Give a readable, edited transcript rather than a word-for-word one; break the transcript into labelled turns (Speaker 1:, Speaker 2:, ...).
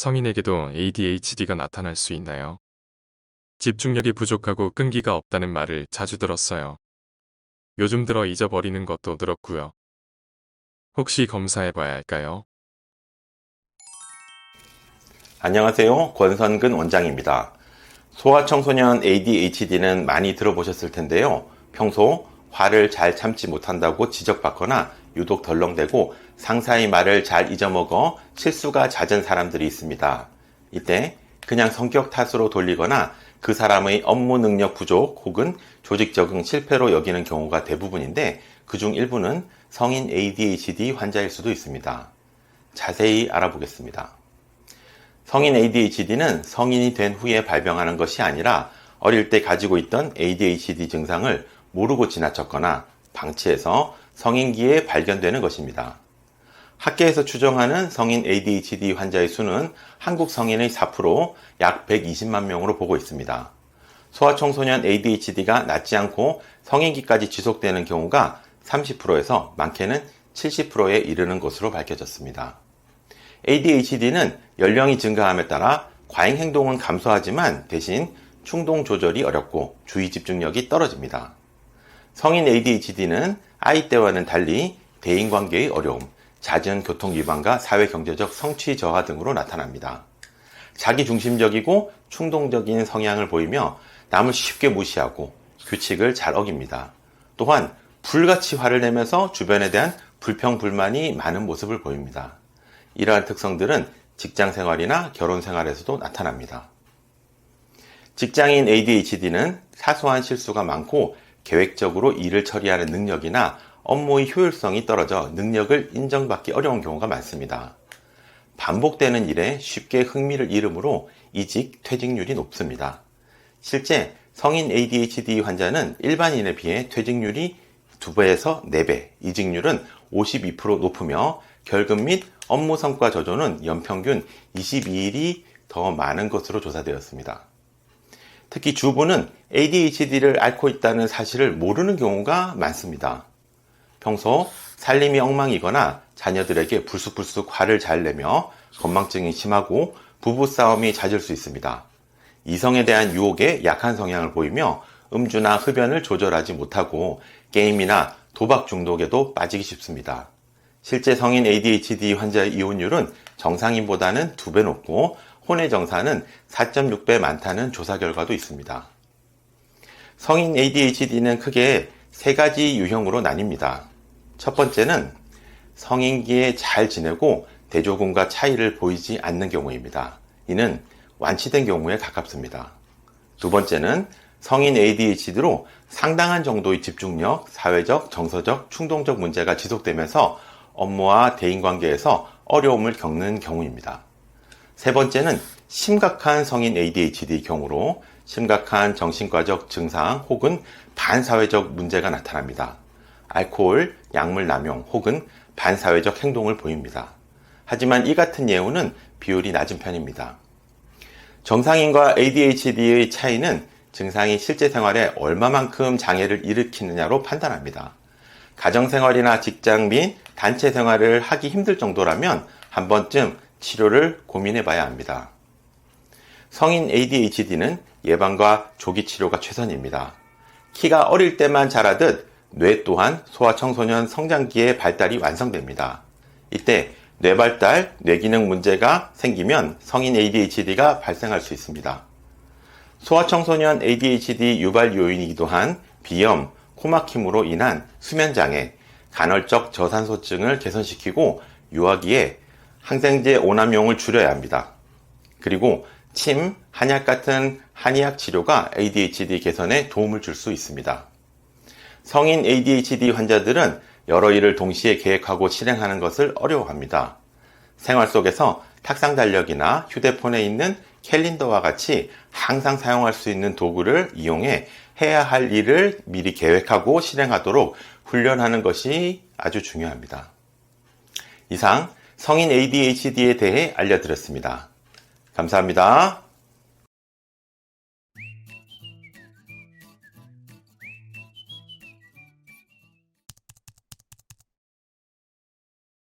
Speaker 1: 성인에게도 ADHD가 나타날 수 있나요? 집중력이 부족하고 끈기가 없다는 말을 자주 들었어요. 요즘 들어 잊어버리는 것도 늘었고요. 혹시 검사해봐야 할까요?
Speaker 2: 안녕하세요. 권선근 원장입니다. 소아청소년 ADHD는 많이 들어보셨을 텐데요. 평소 화를 잘 참지 못한다고 지적받거나 유독 덜렁대고 상사의 말을 잘 잊어먹어 실수가 잦은 사람들이 있습니다. 이때 그냥 성격 탓으로 돌리거나 그 사람의 업무 능력 부족 혹은 조직 적응 실패로 여기는 경우가 대부분인데 그중 일부는 성인 ADHD 환자일 수도 있습니다. 자세히 알아보겠습니다. 성인 ADHD는 성인이 된 후에 발병하는 것이 아니라 어릴 때 가지고 있던 ADHD 증상을 모르고 지나쳤거나 방치해서 성인기에 발견되는 것입니다. 학계에서 추정하는 성인 ADHD 환자의 수는 한국 성인의 4%, 약 120만 명으로 보고 있습니다. 소아청소년 ADHD가 낫지 않고 성인기까지 지속되는 경우가 30%에서 많게는 70%에 이르는 것으로 밝혀졌습니다. ADHD는 연령이 증가함에 따라 과잉 행동은 감소하지만 대신 충동 조절이 어렵고 주의 집중력이 떨어집니다. 성인 ADHD는 아이 때와는 달리 대인관계의 어려움, 잦은 교통위반과 사회경제적 성취 저하 등으로 나타납니다. 자기중심적이고 충동적인 성향을 보이며 남을 쉽게 무시하고 규칙을 잘 어깁니다. 또한 불같이 화를 내면서 주변에 대한 불평불만이 많은 모습을 보입니다. 이러한 특성들은 직장 생활이나 결혼 생활에서도 나타납니다. 직장인 ADHD는 사소한 실수가 많고 계획적으로 일을 처리하는 능력이나 업무의 효율성이 떨어져 능력을 인정받기 어려운 경우가 많습니다. 반복되는 일에 쉽게 흥미를 잃으므로 이직, 퇴직률이 높습니다. 실제 성인 ADHD 환자는 일반인에 비해 퇴직률이 2배에서 4배, 이직률은 52% 높으며 결근 및 업무 성과 저조는 연평균 22일이 더 많은 것으로 조사되었습니다. 특히 주부는 ADHD를 앓고 있다는 사실을 모르는 경우가 많습니다. 평소 살림이 엉망이거나 자녀들에게 불쑥불쑥 화를 잘 내며 건망증이 심하고 부부싸움이 잦을 수 있습니다. 이성에 대한 유혹에 약한 성향을 보이며 음주나 흡연을 조절하지 못하고 게임이나 도박 중독에도 빠지기 쉽습니다. 실제 성인 ADHD 환자의 이혼율은 정상인보다는 2배 높고 혼외 정사는 4.6배 많다는 조사 결과도 있습니다. 성인 ADHD는 크게 3가지 유형으로 나뉩니다. 첫 번째는 성인기에 잘 지내고 대조군과 차이를 보이지 않는 경우입니다. 이는 완치된 경우에 가깝습니다. 두 번째는 성인 ADHD로 상당한 정도의 집중력, 사회적, 정서적, 충동적 문제가 지속되면서 업무와 대인관계에서 어려움을 겪는 경우입니다. 세 번째는 심각한 성인 ADHD 경우로 심각한 정신과적 증상 혹은 반사회적 문제가 나타납니다. 알코올, 약물 남용 혹은 반사회적 행동을 보입니다. 하지만 이 같은 예우는 비율이 낮은 편입니다. 정상인과 ADHD의 차이는 증상이 실제 생활에 얼마만큼 장애를 일으키느냐로 판단합니다. 가정생활이나 직장 및 단체 생활을 하기 힘들 정도라면 한 번쯤 치료를 고민해 봐야 합니다. 성인 ADHD는 예방과 조기 치료가 최선입니다. 키가 어릴 때만 자라듯 뇌 또한 소아청소년 성장기에 발달이 완성됩니다. 이때 뇌발달, 뇌기능 문제가 생기면 성인 ADHD가 발생할 수 있습니다. 소아청소년 ADHD 유발 요인이기도 한 비염, 코막힘으로 인한 수면장애, 간헐적 저산소증을 개선시키고 유아기에 항생제 오남용을 줄여야 합니다. 그리고 침, 한약 같은 한의학 치료가 ADHD 개선에 도움을 줄 수 있습니다. 성인 ADHD 환자들은 여러 일을 동시에 계획하고 실행하는 것을 어려워합니다. 생활 속에서 탁상 달력이나 휴대폰에 있는 캘린더와 같이 항상 사용할 수 있는 도구를 이용해 해야 할 일을 미리 계획하고 실행하도록 훈련하는 것이 아주 중요합니다. 이상 성인 ADHD에 대해 알려드렸습니다. 감사합니다.